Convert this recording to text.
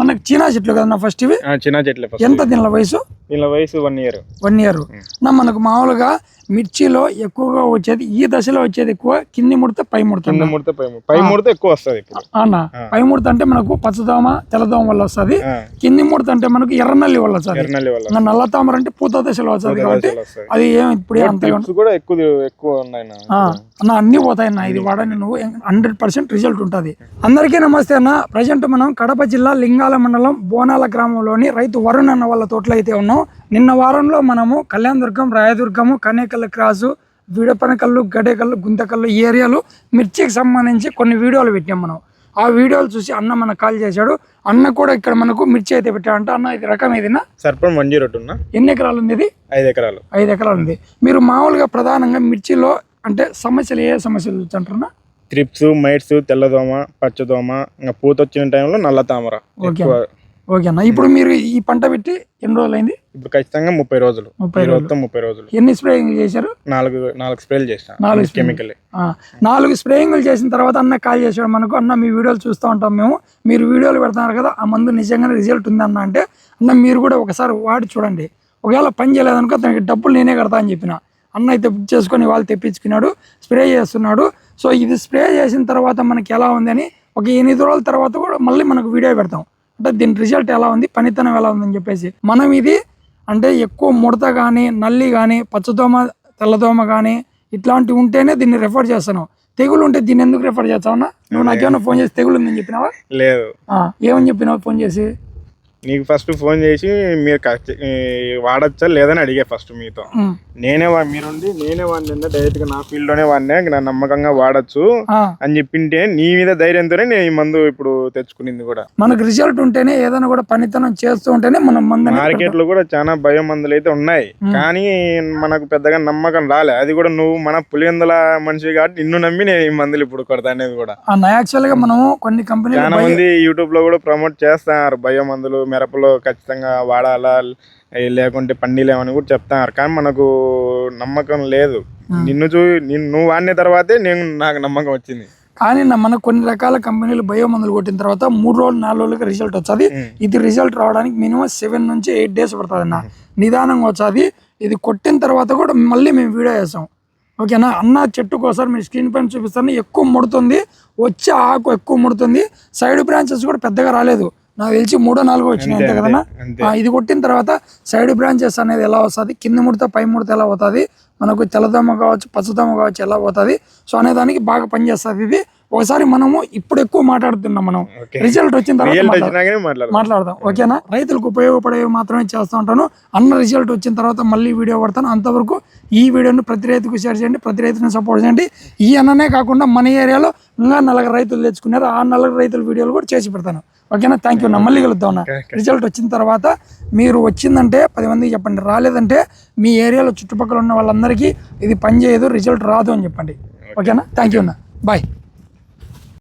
మనకు చీనా చెట్లు కదా ఫస్ట్ ఇవి? చీనా చెట్లే. ఎంత దీనిలో వయసు? దీనిలో వయసు 1 year. 1 year. మనకు మామూలుగా మిర్చిలో ఎక్కువగా వచ్చేది ఈ దశలో వచ్చేది ఎక్కువ కింది ముడత పై ముడత. పై ముడత ఎక్కువ వస్తుంది అన్న. పై ముడత అంటే మనకు పచ్చదోమ తెల్లదోమ వల్ల వస్తుంది. కింది ముడత అంటే మనకు ఎర్రనల్లి వల్ల వస్తుంది. నల్ల తామర అంటే పూత దశలో వస్తుంది కాబట్టి అది ఏమి ఇప్పుడే అంత ఎక్కువ ఉన్నాయి అన్న. అన్ని పోతాయి అన్న. ఇది వాడని నువ్వు 100% రిజల్ట్ ఉంటుంది. అందరికీ నమస్తే అన్న. ప్రజెంట్ మనం కడప జిల్లా లింగాల మండలం బోనాల గ్రామంలోని రైతు వరుణ్ అన్న వాళ్ళ తోటలో అయితే ఉన్నాం. నిన్న వారంలో మనము కళ్యాణదుర్గం, రాయదుర్గము, కనేకల్ క్రాసు, విడపనకల్లు, గడేకల్లు, గుంతకల్లు ఈ ఏరియాలు మిర్చికి సంబంధించి కొన్ని వీడియోలు పెట్టాం మనం. ఆ వీడియోలు చూసి అన్న మనకు కాల్ చేశాడు. అన్న కూడా ఇక్కడ మనకు మిర్చి అయితే పెట్టాడంట. అన్న ఇది రకం ఏదినా? సర్పం 102. ఎన్ని ఎకరాలు ఉంది ఇది? 5 ఎకరాలు. 5 ఎకరాలు ఉంది. మీరు మామూలుగా ప్రధానంగా మిర్చిలో అంటే సమస్యలు ఏ సమస్యలు అంటారన్నా? త్రిప్స్, మైట్స్, తెల్లదోమ, పచ్చదోమ, ఇంకా పూత వచ్చిన టైంలో నల్ల తామర. ఓకే అన్న. ఇప్పుడు మీరు ఈ పంట పెట్టి ఎన్ని రోజులు అయింది? ఇప్పుడు ఖచ్చితంగా 30 రోజులు. 30 రోజులు. ఎన్ని స్ప్రేయింగ్ చేశారు? 4 స్ప్రేలు చేసిన. 4 కెమికల్. 4 స్ప్రేయింగ్లు చేసిన తర్వాత అన్న కాల్ చేశాడు మనకు. అన్న మీ వీడియోలు చూస్తూ ఉంటాం మేము, మీరు వీడియోలు పెడుతున్నారు కదా, ఆ మందు నిజంగానే రిజల్ట్ ఉంది అన్న అంటే, అన్న మీరు కూడా ఒకసారి వాడి చూడండి, ఒకవేళ పని చేయలేదనుకో అతనికి డబ్బులు నేనే కడతా అని చెప్పిన. అన్న అయితే బుక్ చేసుకొని వాళ్ళు తెప్పించుకున్నాడు, స్ప్రే చేస్తున్నాడు. సో ఇది స్ప్రే చేసిన తర్వాత మనకి ఎలా ఉంది అని ఒక 8 రోజుల తర్వాత కూడా మళ్ళీ మనకు వీడియో పెడతాం. అంటే దీని రిజల్ట్ ఎలా ఉంది, పనితనం ఎలా ఉందని చెప్పేసి. మనం ఇది అంటే ఎక్కువ ముడత కానీ, నల్లి కానీ, పచ్చదోమ, తెల్లదోమ కానీ ఇట్లాంటివి ఉంటేనే దీన్ని రెఫర్ చేస్తాను. తెగులు ఉంటే దీన్ని ఎందుకు రెఫర్ చేస్తావన్నా? నువ్వు నాకేమన్నా ఫోన్ చేసి తెగులు ఉందని చెప్పినావా? లేదు. ఏమని చెప్పినావు ఫోన్ చేసి? నీకు ఫస్ట్ ఫోన్ చేసి మీరు వాడచ్చా లేదని అడిగా ఫస్ట్ మీతో. నేనే వాడినా డైరెక్ట్ గా నా ఫీల్డ్ లోనే వాడినా, నా నమ్మకంగా వాడచ్చు అని చెప్పింటే నీ మీద ధైర్యంతోనే నేను ఈ మందు ఇప్పుడు తెచ్చుకునింది కూడా. మనకు రిజల్ట్ ఉంటేనే ఏదైనా కూడా పనితనం చేస్తూ ఉంటేనే మనం మందు. మార్కెట్ లో కూడా చాలా భయం మందులు అయితే ఉన్నాయి, కానీ మనకు పెద్దగా నమ్మకం రాలే. అది కూడా నువ్వు మన పులివెందుల మనిషి కాబట్టి నిన్ను నమ్మి నేను ఈ మందులు ఇప్పుడు కొడతా అనేది కూడా. యాక్చువల్ గా మనం కొన్ని కంపెనీలు చాలా మంది యూట్యూబ్ లో కూడా ప్రమోట్ చేస్తున్నారు, భయం మందులు మిరపలో ఖచ్చితంగా వాడాలా లేకుంటే పండిలేమని కూడా చెప్తున్నారు. కానీ మనకు నమ్మకం లేదు. నువ్వు వాడిన తర్వాతే నాకు నమ్మకం వచ్చింది. కానీ మనకు కొన్ని రకాల కంపెనీలు బయో మందులు కొట్టిన తర్వాత 3 రోజులు 4 రోజులకి రిజల్ట్ వచ్చేది. ఇది రిజల్ట్ రావడానికి మినిమం 7 నుంచి 8 days పడుతుంది అన్న. నిదానంగా వచ్చేది. ఇది కొట్టిన తర్వాత కూడా మళ్ళీ మేము వీడియో చేస్తాం. ఓకేనా అన్న? చెట్టుకు ఒకసారి మీరు స్క్రీన్ పైన చూపిస్తాను. ఎక్కువ ముడుతుంది, వచ్చే ఆకు ఎక్కువ ముడుతుంది, సైడ్ బ్రాంచెస్ కూడా పెద్దగా రాలేదు. నాకు తెలిసి 3 4 వచ్చినాయి అంతే కదన్నా? ఇది కొట్టిన తర్వాత సైడ్ బ్రాంచెస్ అనేది ఎలా వస్తుంది, కింద ముడత పై ముడత ఎలా పోతుంది, మనకు తెల్లదోమ కావచ్చు, పచ్చదోమ కావచ్చు ఎలా పోతుంది, సో అనేదానికి బాగా పనిచేస్తుంది ఇది. ఒకసారి మనము ఇప్పుడు ఎక్కువ మాట్లాడుతున్నాం, మనం రిజల్ట్ వచ్చిన తర్వాత మాట్లాడదాం. ఓకేనా? రైతులకు ఉపయోగపడేవి మాత్రమే చేస్తూ ఉంటాను. అన్న రిజల్ట్ వచ్చిన తర్వాత మళ్ళీ వీడియో పడతాను. అంతవరకు ఈ వీడియోని ప్రతి రైతుకు షేర్ చేయండి, ప్రతి రైతుని సపోర్ట్ చేయండి. ఈ అన్ననే కాకుండా మన ఏరియాలో ఇంకా 4 రైతులు తెచ్చుకున్నారు, ఆ 4 రైతుల వీడియోలు కూడా చేసి పెడతాను. ఓకేనా? Thank you. మళ్ళీ కలుద్దాం అన్న. రిజల్ట్ వచ్చిన తర్వాత మీరు వచ్చిందంటే 10 మందికి చెప్పండి, రాలేదంటే మీ ఏరియాలో చుట్టుపక్కల ఉన్న వాళ్ళందరికీ ఇది పని చేయదు, రిజల్ట్ రాదు అని చెప్పండి. ఓకేనా? థ్యాంక్ యూ అన్న. బాయ్.